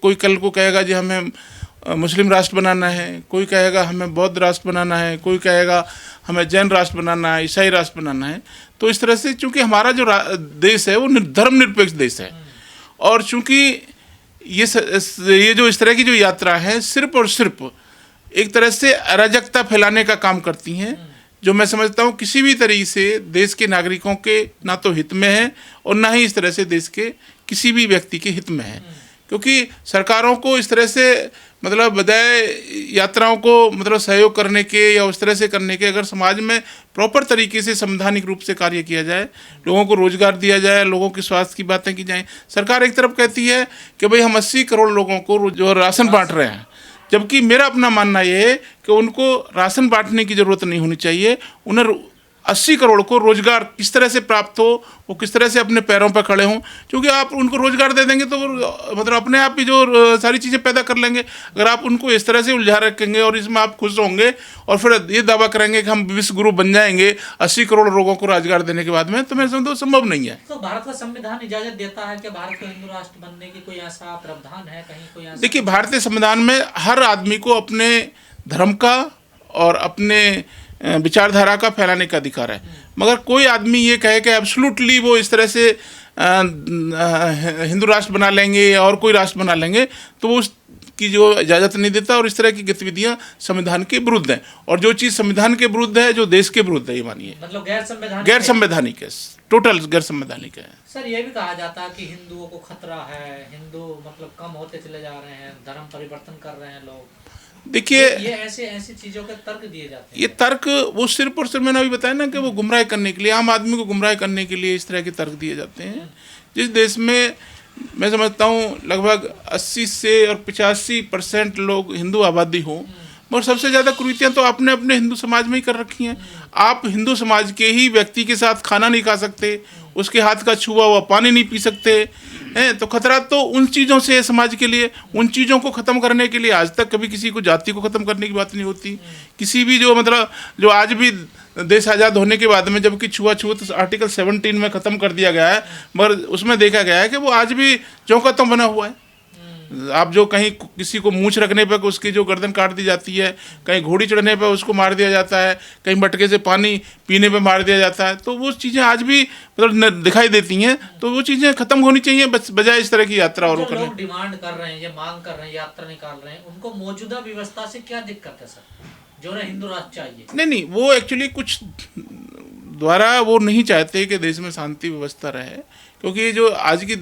कोई कल को कहेगा जी हमें मुस्लिम राष्ट्र बनाना है, कोई कहेगा हमें बौद्ध राष्ट्र बनाना है, कोई कहेगा हमें जैन राष्ट्र बनाना है, ईसाई राष्ट्र बनाना है। तो इस तरह से चूंकि हमारा जो देश है वो धर्मनिरपेक्ष देश है, और चूंकि ये जो इस तरह की जो यात्रा है सिर्फ और सिर्फ एक तरह से अराजकता फैलाने का काम करती हैं, जो मैं समझता हूँ किसी भी तरीके से देश के नागरिकों के ना तो हित में है और ना ही इस तरह से देश के किसी भी व्यक्ति के हित में है। क्योंकि सरकारों को इस तरह से मतलब बजाय यात्राओं को मतलब सहयोग करने के या उस तरह से करने के, अगर समाज में प्रॉपर तरीके से संवैधानिक रूप से कार्य किया जाए, लोगों को रोजगार दिया जाए, लोगों के स्वास्थ्य की बातें की जाएं। सरकार एक तरफ कहती है कि भाई हम 80 करोड़ लोगों को जो राशन बांट रहे हैं, जबकि मेरा अपना मानना ये है कि उनको राशन बांटने की ज़रूरत नहीं होनी चाहिए। उन्हें 80 करोड़ को रोजगार किस तरह से प्राप्त हो, वो किस तरह से अपने पैरों पर खड़े हों, क्योंकि आप उनको रोजगार दे देंगे तो वो मतलब अपने आप ही जो सारी चीज़ें पैदा कर लेंगे। अगर आप उनको इस तरह से उलझा रखेंगे और इसमें आप खुश होंगे और फिर ये दावा करेंगे कि हम विश्व गुरु बन जाएंगे 80 करोड़ लोगों को रोजगार देने के बाद में, तो मैं समझता हूँ संभव नहीं है। तो भारत का संविधान इजाजत देता है कि भारत को हिंदू राष्ट्र बनने की कोई ऐसा प्रावधान है कहीं, कोई ऐसा? देखिए, भारतीय संविधान में हर आदमी को अपने धर्म का और अपने विचारधारा का फैलाने का अधिकार है, मगर कोई आदमी ये कहे कि एब्सोल्युटली वो इस तरह से हिंदू राष्ट्र बना लेंगे और कोई राष्ट्र बना लेंगे, तो वो उसकी जो इजाज़त नहीं देता, और इस तरह की गतिविधियां संविधान के विरुद्ध हैं। और जो चीज़ संविधान के विरुद्ध है, जो देश के विरुद्ध है, ये मानिए मतलब गैर संवैधानिक है, टोटल गैर संवैधानिक है। सर, ये भी कहा जाता है कि हिंदुओं को खतरा है, हिंदू मतलब कम होते चले जा रहे हैं, धर्म परिवर्तन कर रहे हैं लोग। देखिए, ये ऐसी चीजों के तर्क दिए जाते हैं। ये तर्क वो सिर्फ और सिर्फ मैंने अभी बताया ना कि वो गुमराह करने के लिए, आम आदमी को गुमराह करने के लिए इस तरह के तर्क दिए जाते हैं। जिस देश में मैं समझता हूँ लगभग 80 से और 85% लोग हिंदू आबादी हो, मगर सबसे ज़्यादा कुरीतियाँ तो आपने अपने हिंदू समाज में ही कर रखी हैं। आप हिंदू समाज के ही व्यक्ति के साथ खाना नहीं खा सकते, उसके हाथ का छुआ हुआ पानी नहीं पी सकते हैं, तो खतरा तो उन चीज़ों से है समाज के लिए। उन चीज़ों को ख़त्म करने के लिए आज तक कभी किसी को जाति को ख़त्म करने की बात नहीं होती। किसी भी जो मतलब जो आज भी देश आज़ाद होने के बाद में जबकि छुआछूत आर्टिकल 17 में ख़त्म कर दिया गया है, मगर उसमें देखा गया है कि वो आज भी ज्यों का त्यों बना हुआ है। आप जो कहीं किसी को मूंछ रखने पर उसकी जो गर्दन काट दी जाती है, कहीं घोड़ी चढ़ने पर उसको मार दिया जाता है, कहीं मटके से पानी पीने पे मार दिया जाता है, तो वो चीज़ें आज भी मतलब दिखाई देती हैं। तो वो चीज़ें खत्म होनी चाहिए बजाय इस तरह की यात्रा और करने। लोग डिमांड कर रहे हैं, ये मांग कर रहे हैं, यात्रा निकाल रहे हैं, उनको मौजूदा व्यवस्था से क्या दिक्कत है सर, जो ना हिंदू राष्ट्र चाहिए? नहीं, वो एक्चुअली कुछ द्वारा वो नहीं चाहते कि देश में शांति व्यवस्था रहे, क्योंकि जो आज की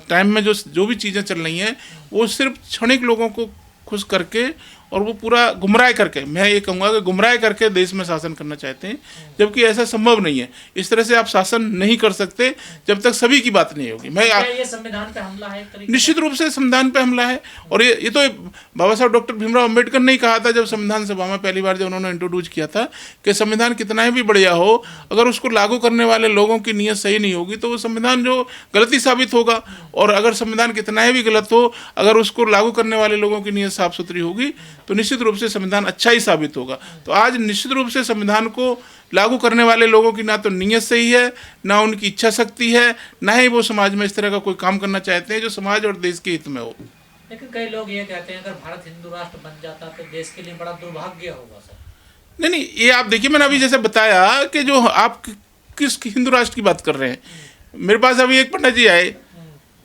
टाइम में जो भी चीज़ें चल रही हैं वो सिर्फ क्षणिक लोगों को खुश करके और वो पूरा गुमराह करके, मैं ये कहूँगा कि गुमराह करके देश में शासन करना चाहते हैं, जबकि ऐसा संभव नहीं है। इस तरह से आप शासन नहीं कर सकते जब तक सभी की बात नहीं होगी। ये संविधान पे हमला है? निश्चित रूप से संविधान पे हमला है, और ये तो बाबा साहब डॉक्टर भीमराव अम्बेडकर ने ही कहा था जब संविधान सभा में पहली बार जब उन्होंने इंट्रोड्यूस किया था कि संविधान कितना भी बढ़िया हो, अगर उसको लागू करने वाले लोगों की नीयत सही नहीं होगी तो वो संविधान जो गलती साबित होगा, और अगर संविधान कितना भी गलत हो, अगर उसको लागू करने वाले लोगों की नीयत साफ सुथरी होगी तो निश्चित रूप से संविधान अच्छा ही साबित होगा। तो आज निश्चित रूप से संविधान को लागू करने वाले लोगों की ना तो नीयत सही है, ना उनकी इच्छा शक्ति है, ना ही वो समाज में इस तरह का कोई काम करना चाहते हैं जो समाज और देश के हित में हो। लेकिन कई लोग ये कहते हैं अगर भारत हिंदू राष्ट्र बन जाता तो देश के लिए बड़ा दुर्भाग्य होगा सर। नहीं, ये आप देखिए, मैंने अभी जैसे बताया कि जो आप किस हिंदू राष्ट्र की बात कर रहे हैं, मेरे पास अभी एक पंडित जी आए,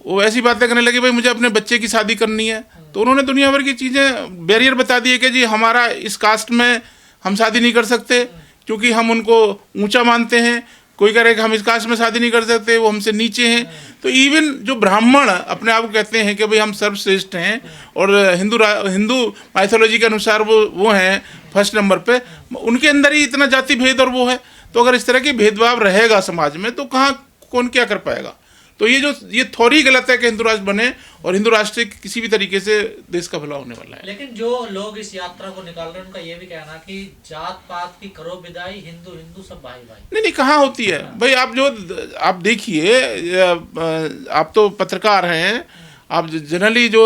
वो ऐसी बातें करने लगे भाई मुझे अपने बच्चे की शादी करनी है, तो उन्होंने दुनिया भर की चीज़ें बैरियर बता दिए कि जी हमारा इस कास्ट में हम शादी नहीं कर सकते क्योंकि हम उनको ऊंचा मानते हैं। कोई कह रहे कि हम इस कास्ट में शादी नहीं कर सकते, वो हमसे नीचे हैं। तो इवन जो ब्राह्मण अपने आप को कहते हैं कि भाई हम सर्वश्रेष्ठ हैं और हिंदू माइथोलॉजी के अनुसार वो हैं फर्स्ट नंबर पे, उनके अंदर ही इतना जाति भेद और वो है। तो अगर इस तरह की भेदभाव रहेगा समाज में तो कहाँ कौन क्या कर पाएगा। तो ये थोड़ी गलत है कि हिंदू राष्ट्र बने, और हिंदू राष्ट्र से किसी भी तरीके से देश का भला होने वाला है। लेकिन जो लोग इस यात्रा को निकाल रहे हैं उनका ये भी कहना कि जात पात की करो विदाई, हिंदू हिंदू सब भाई भाई। नहीं, कहाँ होती है भाई। आप देखिए, आप तो पत्रकार हैं, आप जनरली जो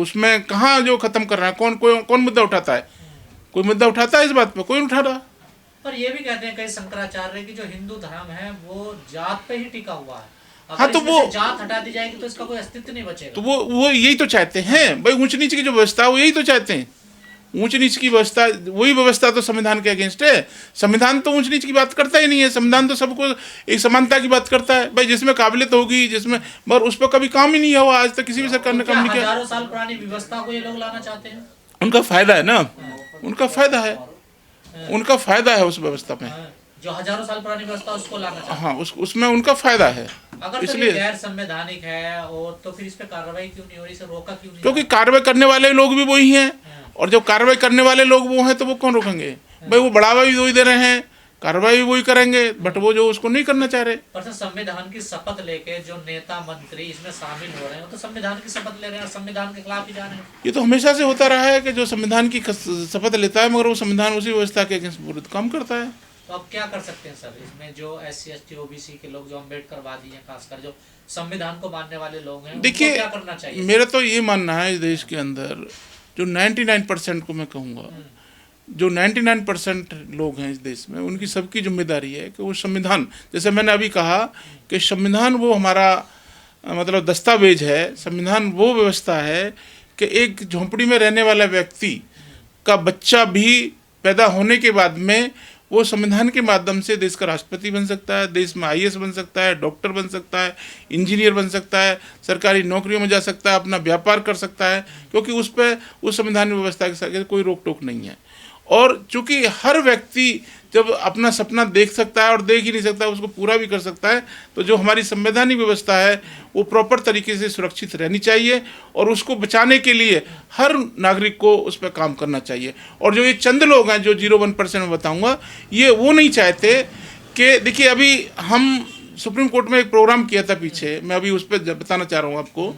उसमें कहाँ जो खत्म कर रहे हैं, कौन मुद्दा उठाता है? कोई मुद्दा उठाता है इस बात पे? कोई नहीं उठा रहा। पर ये भी कहते हैं कई शंकराचार्य कि जो हिंदू धर्म है वो जात पे ही टिका हुआ है, हाँ तो वो जात हटा दी जाएगी तो इसका कोई अस्तित्व नहीं बचेगा। तो वो यही तो चाहते हैं भाई, ऊंच नीच की जो व्यवस्था है वो यही तो चाहते हैं। ऊंच नीच की व्यवस्था, वही व्यवस्था तो संविधान के अगेंस्ट है। संविधान तो ऊंच नीच की बात करता ही नहीं है। संविधान तो सबको एक समानता की बात करता है भाई, जिसमें काबिलियत होगी, जिसमें, मगर उस पर कभी काम ही नहीं हुआ आज तक, किसी भी सरकार ने काम नहीं किया। हजारों साल पुरानी व्यवस्था को ये लोग लाना चाहते हैं। उनका फायदा है ना, उनका फायदा है, उनका फायदा है उस व्यवस्था में, जो हजारों साल पुरानी व्यवस्था उसको लाना चाहते हैं। हाँ, उसमें उनका फायदा है। अगर इसलिए गैर संवैधानिक है और तो फिर इस पे कार्रवाई क्यों नहीं हो रही, इसे रोका क्यों नहीं? क्योंकि कार्रवाई करने वाले लोग भी वही हैं, और जब कार्रवाई करने वाले लोग वो हैं तो वो कौन रोकेंगे भाई? वो बढ़ावा भी वही दे रहे हैं, कार्रवाई भी वही करेंगे, बट वो जो उसको नहीं करना चाह रहे। पर संविधान की शपथ लेके जो नेता मंत्री इसमें शामिल हो रहे हैं, तो संविधान की शपथ ले रहे हैं और संविधान के खिलाफ ही जा रहे हैं। ये तो हमेशा से होता रहा है कि जो संविधान की शपथ लेता है मगर वो संविधान उसी व्यवस्था के अगेंस्ट विरुद्ध काम करता है। तो अब क्या कर सकते हैं सर इसमें, जो SC ST OBC के लोग, जो अम्बेडकरवादी हैं, खासकर जो संविधान को मानने वाले लोग हैं, देखिए क्या करना चाहिए? मेरा तो ये मानना है, इस देश के अंदर जो 99% को मैं कहूँगा, जो 99% लोग हैं इस देश में, उनकी सबकी जिम्मेदारी है कि वो संविधान, जैसे मैंने अभी कहा कि संविधान वो हमारा मतलब दस्तावेज है। संविधान वो व्यवस्था है कि एक झोंपड़ी में रहने वाला व्यक्ति का बच्चा भी पैदा होने के बाद में वो संविधान के माध्यम से देश का राष्ट्रपति बन सकता है, देश में IAS बन सकता है, डॉक्टर बन सकता है, इंजीनियर बन सकता है, सरकारी नौकरियों में जा सकता है, अपना व्यापार कर सकता है, क्योंकि उस पर उस संविधान व्यवस्था के साथ कोई रोक टोक नहीं है। और चूंकि हर व्यक्ति जब अपना सपना देख सकता है और देख ही नहीं सकता, उसको पूरा भी कर सकता है, तो जो हमारी संवैधानिक व्यवस्था है वो प्रॉपर तरीके से सुरक्षित रहनी चाहिए और उसको बचाने के लिए हर नागरिक को उस पर काम करना चाहिए। और जो ये चंद लोग हैं जो 0.1% में बताऊंगा, ये वो नहीं चाहते कि, देखिए अभी हम सुप्रीम कोर्ट में एक प्रोग्राम किया था पीछे, मैं अभी उस पर बताना चाह रहा हूँ आपको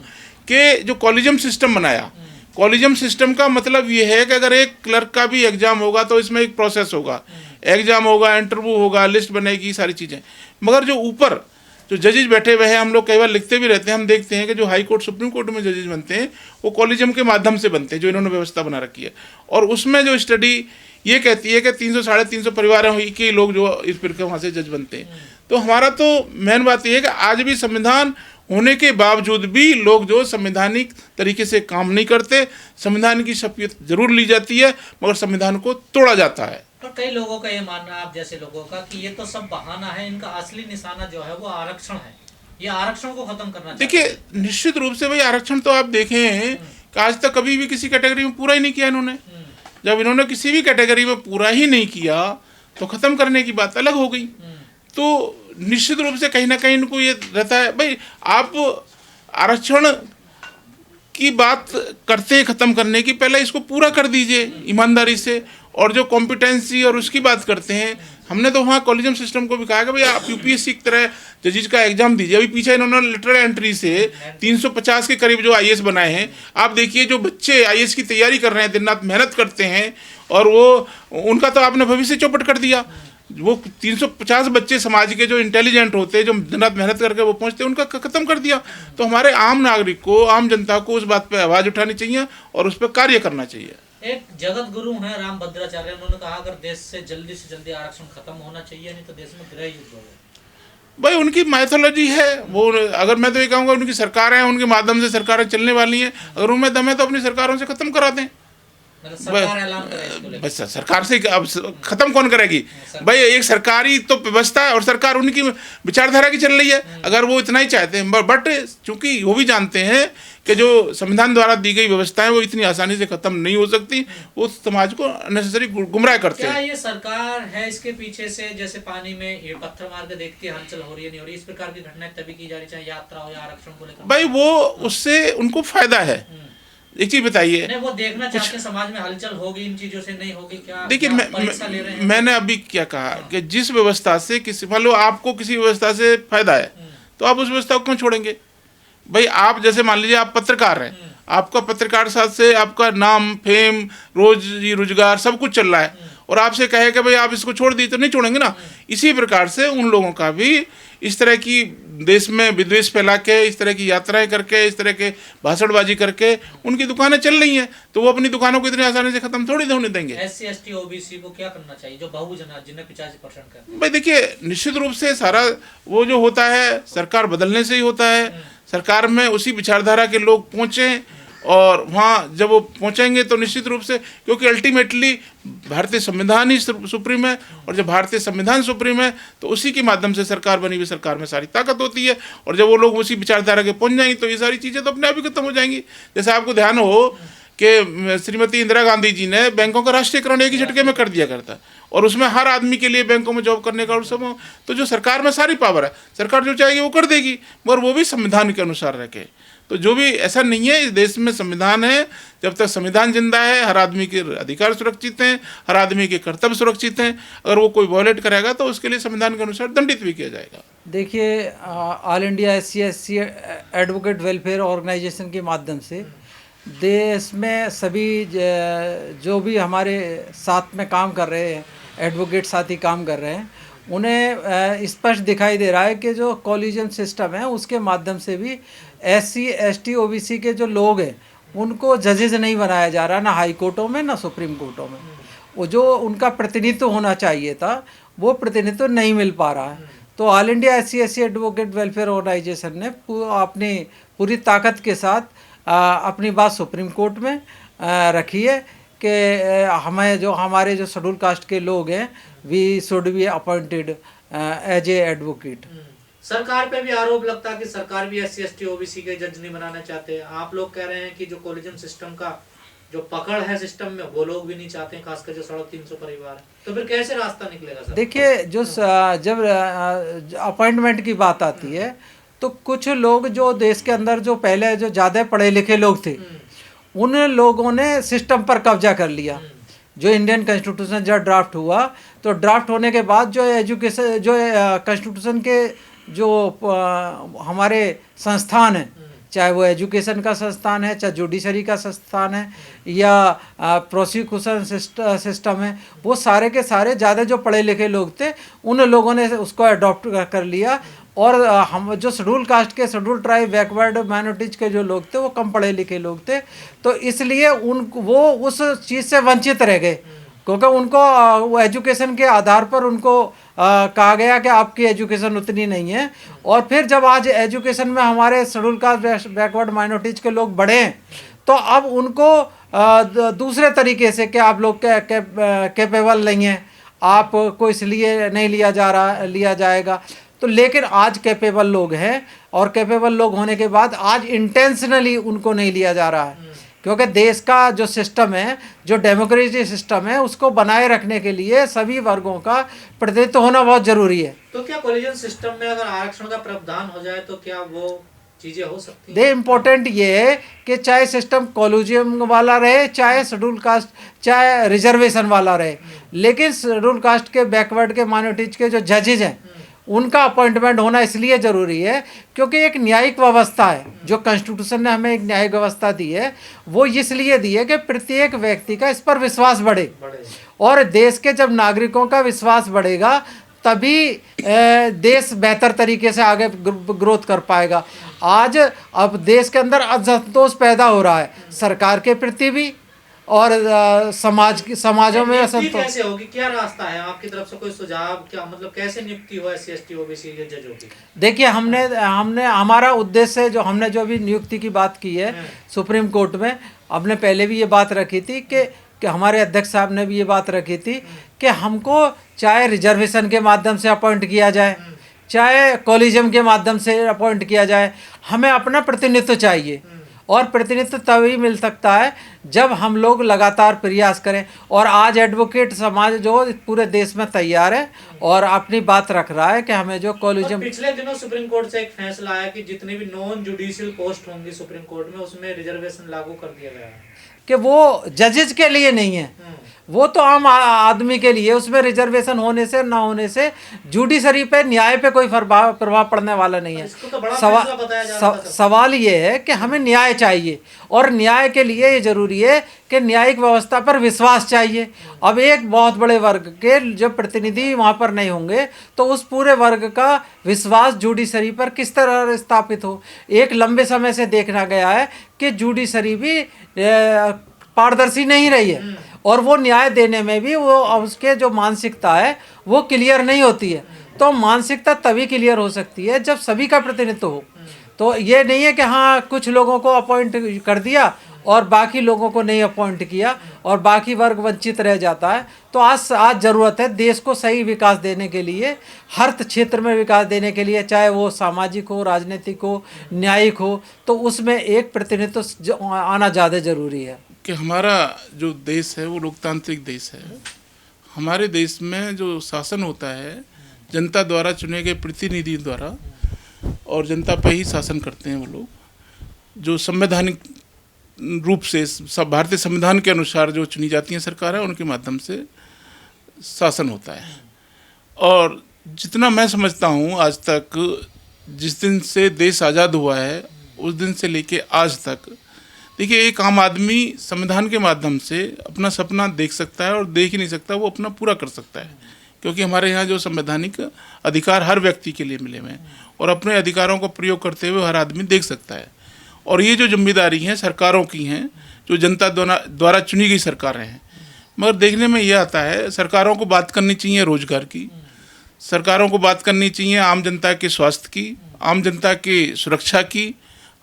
कि जो कॉलेजियम सिस्टम बनाया, कॉलेजियम सिस्टम का मतलब ये है कि अगर एक क्लर्क का भी एग्जाम होगा तो इसमें एक प्रोसेस होगा, एग्जाम होगा, इंटरव्यू होगा, लिस्ट बनेगी, सारी चीज़ें। मगर जो ऊपर जो जजेज बैठे हुए हैं, हम लोग कई बार लिखते भी रहते हैं, हम देखते हैं कि जो हाई कोर्ट सुप्रीम कोर्ट में जजेज बनते हैं वो कॉलेजियम के माध्यम से बनते हैं, जो इन्होंने व्यवस्था बना रखी है। और उसमें जो स्टडी ये कहती है कि 300-350 परिवारों के लोग जो इस फिर के वहाँ से जज बनते हैं। तो हमारा तो मेन बात यह है कि आज भी संविधान होने के बावजूद भी लोग जो संवैधानिक तरीके से काम नहीं करते, संविधान की शपथ जरूर ली जाती है मगर संविधान को तोड़ा जाता है। तो कई लोगों का ये मानना है, आप जैसे लोगों का, कि ये तो सब बहाना है, इनका असली निशाना जो है वो आरक्षण है, ये आरक्षण को खत्म करना चाहिए। देखिए निश्चित रूप से भाई आरक्षण तो आप देखें कि आज तक कभी भी किसी कैटेगरी में पूरा ही नहीं किया इन्होंने। जब इन्होंने किसी भी कैटेगरी में पूरा ही नहीं किया तो खत्म करने की बात अलग हो गई। तो निश्चित रूप से कहीं ना कहीं इनको ये रहता है भाई, आप आरक्षण की बात करते हैं खत्म करने की, पहले इसको पूरा कर दीजिए ईमानदारी से। और जो कॉम्पिटेंसी और उसकी बात करते हैं, हमने तो वहाँ कॉलेजियम सिस्टम को भी कहा कि भाई आप UPSC की तरह जजेज का एग्जाम दीजिए। अभी पीछे इन्होंने लेटरल एंट्री से 350 के करीब जो IAS बनाए हैं, आप देखिए जो बच्चे IAS की तैयारी कर रहे हैं, दिन रात मेहनत करते हैं, और वो उनका तो आपने भविष्य चौपट कर दिया। वो 350 बच्चे समाज के जो इंटेलिजेंट होते हैं, जो दिन रात मेहनत करके वो पहुंचते हैं, उनका खत्म कर दिया। तो हमारे आम नागरिक को, आम जनता को उस बात पे आवाज़ उठानी चाहिए और उस पर कार्य करना चाहिए। एक जगत गुरु हैं रामभद्राचार्य, उन्होंने कहा अगर देश से जल्दी आरक्षण खत्म होना चाहिए, नहीं तो देश में गृह युद्ध होगा। भाई उनकी माइथोलॉजी है वो, अगर मैं तो ये कहूँगा उनकी सरकारें हैं, उनके माध्यम से सरकारें चलने वाली हैं, अगर उनमें दम है तो अपनी सरकारों से खत्म करा दें। सरकार ऐलान करे इसको लेकर। बस सरकार से अब खत्म कौन करेगी भाई? एक सरकारी तो व्यवस्था है और सरकार उनकी विचारधारा की चल रही है। अगर वो इतना ही चाहते हैं, बट चूंकि वो भी जानते हैं कि जो संविधान द्वारा दी गई व्यवस्थाएं वो इतनी आसानी से खत्म नहीं हो सकती, वो समाज को अननेसेसरी गुमराह करते हैं। क्या ये सरकार है इसके पीछे से, जैसे पानी में ये पत्थर मार के देखती है हलचल हो रही है नहीं हो रही, इस प्रकार की घटनाएं तभी की जा रही, चाहे यात्रा हो या आरक्षण को लेकर? भाई वो उससे उनको फायदा है। एक चीज बताइए, नहीं वो देखना चाहते हैं समाज में हलचल होगी, इन चीजों से नहीं होगी क्या? देखिए मैंने अभी क्या कहा कि जिस व्यवस्था से किसी मान लो आपको किसी व्यवस्था से फायदा है तो आप उस व्यवस्था को क्यों छोड़ेंगे भाई? आप जैसे मान लीजिए आप पत्रकार हैं, आपका पत्रकार साथ से आपका नाम, फेम, रोजी रोजगार सब कुछ चल रहा है, और आपसे कहे कि भाई आप इसको छोड़ दी, तो नहीं छोड़ेंगे ना। इसी प्रकार से उन लोगों का भी इस तरह की देश में विद्वेष फैला के, इस तरह की यात्राएं करके, इस तरह के भाषणबाजी करके उनकी दुकानें चल रही हैं, तो वो अपनी दुकानों को इतनी आसानी से खत्म थोड़ी होने देंगे। SC ST OBC को क्या करना चाहिए जो बहुजन जिन्हें 85% का? भाई देखिए, निश्चित रूप से सारा वो जो होता है सरकार बदलने से ही होता है। सरकार में उसी विचारधारा के लोग पहुँचें, और वहाँ जब वो पहुँचेंगे तो निश्चित रूप से, क्योंकि अल्टीमेटली भारतीय संविधान ही सुप्रीम है, और जब भारतीय संविधान सुप्रीम है तो उसी के माध्यम से सरकार बनी हुई सरकार में सारी ताकत होती है। और जब वो लोग उसी विचारधारा के पहुँच जाएंगे तो ये सारी चीज़ें तो अपने आप ही खत्म हो जाएंगी। जैसे आपको ध्यान हो कि श्रीमती इंदिरा गांधी जी ने बैंकों का राष्ट्रीयकरण एक ही झटके में कर दिया करता, और उसमें हर आदमी के लिए बैंकों में जॉब करने का और सब। तो जो सरकार में सारी पावर है, सरकार जो चाहेगी वो कर देगी, मगर वो भी संविधान के अनुसार रखे। तो जो भी, ऐसा नहीं है, इस देश में संविधान है, जब तक संविधान जिंदा है हर आदमी के अधिकार सुरक्षित हैं, हर आदमी के कर्तव्य सुरक्षित हैं। अगर वो कोई वॉयलेट करेगा तो उसके लिए संविधान के अनुसार दंडित भी किया जाएगा। देखिए, all India SC SC advocate welfare organisation के माध्यम से देश में सभी जो भी हमारे साथ में काम कर रहे हैं, एडवोकेट साथी काम कर रहे हैं, उन्हें स्पष्ट दिखाई दे रहा है कि जो कॉलिजन सिस्टम है उसके माध्यम से भी SC ST OBC के जो लोग हैं उनको जजेज नहीं बनाया जा रहा, ना हाई कोर्टों में ना सुप्रीम कोर्टों में। वो जो उनका प्रतिनिधित्व होना चाहिए था वो प्रतिनिधित्व नहीं मिल पा रहा है। तो all India SC SC advocate welfare organisation ने अपनी पूरी ताकत के साथ अपनी बात सुप्रीम कोर्ट में रखी है कि हमें जो हमारे जो शेड्यूल कास्ट के लोग हैं we should be appointed as a advocate. सरकार पे भी आरोप लगता है कि सरकार भी SC ST OBC के जज नहीं बनाना चाहते। आप लोग कह रहे हैं कि जो कॉलिजन सिस्टम का जो पकड़ है सिस्टम में वो लोग भी नहीं चाहते, खासकर जो 350 परिवार है, तो फिर कैसे रास्ता निकलेगा सर? देखिए, जो जब अपॉइंटमेंट की बात आती है तो कुछ लोग जो देश के अंदर जो पहले जो ज़्यादा पढ़े लिखे लोग थे उन लोगों ने सिस्टम पर कब्जा कर लिया। जो इंडियन कॉन्स्टिट्यूशन जब ड्राफ्ट हुआ तो ड्राफ्ट होने के बाद जो एजुकेशन, जो कॉन्स्टिट्यूशन के जो हमारे संस्थान हैं, चाहे वो एजुकेशन का संस्थान है, चाहे जुडिशरी का संस्थान है, या प्रोसिक्यूशन सिस्टम है, वो सारे के सारे ज़्यादा जो पढ़े लिखे लोग थे उन लोगों ने उसको अडॉप्ट कर लिया। और हम जो शेड्यूल कास्ट के, शेड्यूल ट्राइब, बैकवर्ड माइनॉरिटीज के जो लोग थे वो कम पढ़े लिखे लोग थे, तो इसलिए वो उस चीज़ से वंचित रह गए, क्योंकि उनको वो एजुकेशन के आधार पर उनको कहा गया कि आपकी एजुकेशन उतनी नहीं है। और फिर जब आज एजुकेशन में हमारे शेड्यूल कास्ट, बैकवर्ड माइनॉरिटीज के लोग बढ़े हैं तो अब उनको दूसरे तरीके से कि आप लोग कैपेबल नहीं हैं, आपको इसलिए नहीं लिया जाएगा। तो लेकिन आज कैपेबल लोग हैं, और कैपेबल लोग होने के बाद आज इंटेंशनली उनको नहीं लिया जा रहा है, क्योंकि देश का जो सिस्टम है, जो डेमोक्रेसी सिस्टम है, उसको बनाए रखने के लिए सभी वर्गों का प्रतिनिधित्व होना बहुत जरूरी है। तो क्या कॉलिजन सिस्टम में अगर आरक्षण का प्रावधान हो जाए तो क्या वो चीजें हो सकती हैं? दे इम्पोर्टेंट ये है कि चाहे सिस्टम कॉलेजियम वाला रहे, चाहे शेड्यूल कास्ट, चाहे रिजर्वेशन वाला रहे, लेकिन शेड्यूल कास्ट के, बैकवर्ड के, माइनॉरिटीज के जो जजेज हैं उनका अपॉइंटमेंट होना इसलिए ज़रूरी है क्योंकि एक न्यायिक व्यवस्था है, जो कॉन्स्टिट्यूशन ने हमें एक न्यायिक व्यवस्था दी है, वो इसलिए दी है कि प्रत्येक व्यक्ति का इस पर विश्वास बढ़े। और देश के जब नागरिकों का विश्वास बढ़ेगा तभी देश बेहतर तरीके से आगे ग्रोथ कर पाएगा। आज अब देश के अंदर असंतोष पैदा हो रहा है सरकार के प्रति भी, और समाजों में असंतोष कैसे होगी? क्या रास्ता है आपकी तरफ से? कोई सुझाव? क्या मतलब कैसे नियुक्ति हो SC ST OBC के जजों की? देखिए, हमने हमारा उद्देश्य, जो हमने जो अभी नियुक्ति की बात की है सुप्रीम कोर्ट में, हमने पहले भी ये बात रखी थी कि हमारे अध्यक्ष साहब ने भी ये बात रखी थी कि हमको चाहे रिजर्वेशन के माध्यम से अपॉइंट किया जाए, चाहे कॉलेजियम के माध्यम से अपॉइंट किया जाए, हमें अपना प्रतिनिधित्व चाहिए। और प्रतिनिधित्व तभी मिल सकता है जब हम लोग लगातार प्रयास करें। और आज एडवोकेट समाज जो पूरे देश में तैयार है और अपनी बात रख रहा है कि हमें जो कॉलेजियम। पिछले दिनों सुप्रीम कोर्ट से एक फैसला आया कि जितने भी नॉन जुडिशियल पोस्ट होंगी सुप्रीम कोर्ट में, उसमें रिजर्वेशन लागू कर दिया गया है। कि वो जजेज के लिए नहीं है, वो तो आम आदमी के लिए। उसमें रिजर्वेशन होने से ना होने से जुडिशरी पे, न्याय पे कोई प्रभाव पड़ने वाला नहीं है। इसको तो बड़ा फैसला बताया जा रहा था। सवाल ये है कि हमें न्याय चाहिए, और न्याय के लिए ये जरूरी है कि न्यायिक व्यवस्था पर विश्वास चाहिए। अब एक बहुत बड़े वर्ग के जब प्रतिनिधि वहाँ पर नहीं होंगे तो उस पूरे वर्ग का विश्वास जुडिशरी पर किस तरह स्थापित हो। एक लंबे समय से देखना गया है कि जुडिशरी भी पारदर्शी नहीं रही है, और वो न्याय देने में भी वो उसके जो मानसिकता है वो क्लियर नहीं होती है। तो मानसिकता तभी क्लियर हो सकती है जब सभी का प्रतिनिधित्व हो। तो ये नहीं है कि हाँ कुछ लोगों को अपॉइंट कर दिया और बाकी लोगों को नहीं अपॉइंट किया और बाकी वर्ग वंचित रह जाता है। तो आज ज़रूरत है देश को सही विकास देने के लिए, हर क्षेत्र में विकास देने के लिए, चाहे वो सामाजिक हो, राजनीतिक हो, न्यायिक हो, तो उसमें एक प्रतिनिधित्व आना ज़्यादा ज़रूरी है। कि हमारा जो देश है वो लोकतांत्रिक देश है। हमारे देश में जो शासन होता है जनता द्वारा चुने गए प्रतिनिधि द्वारा, और जनता पे ही शासन करते हैं वो लोग। जो संवैधानिक रूप से सब भारतीय संविधान के अनुसार जो चुनी जाती हैं सरकारें, उनके माध्यम से शासन होता है। और जितना मैं समझता हूँ आज तक, जिस दिन से देश आज़ाद हुआ है उस दिन से लेके आज तक, देखिए एक आम आदमी संविधान के माध्यम से अपना सपना देख सकता है, और देख ही नहीं सकता वो अपना पूरा कर सकता है, क्योंकि हमारे यहाँ जो संवैधानिक अधिकार हर व्यक्ति के लिए मिले हुए हैं, और अपने अधिकारों को प्रयोग करते हुए हर आदमी देख सकता है। और ये जो जिम्मेदारी हैं सरकारों की हैं, जो जनता द्वारा चुनी गई सरकारें हैं। मगर देखने में ये आता है सरकारों को बात करनी चाहिए रोजगार की, सरकारों को बात करनी चाहिए आम जनता के स्वास्थ्य की, आम जनता की सुरक्षा की,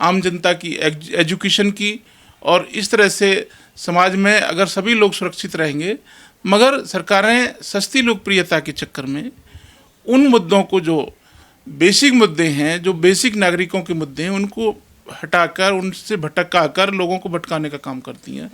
आम जनता की एजुकेशन की। और इस तरह से समाज में अगर सभी लोग सुरक्षित रहेंगे, मगर सरकारें सस्ती लोकप्रियता के चक्कर में उन मुद्दों को, जो बेसिक मुद्दे हैं, जो बेसिक नागरिकों के मुद्दे हैं, उनको हटाकर, उनसे भटका कर लोगों को भटकाने का काम करती हैं।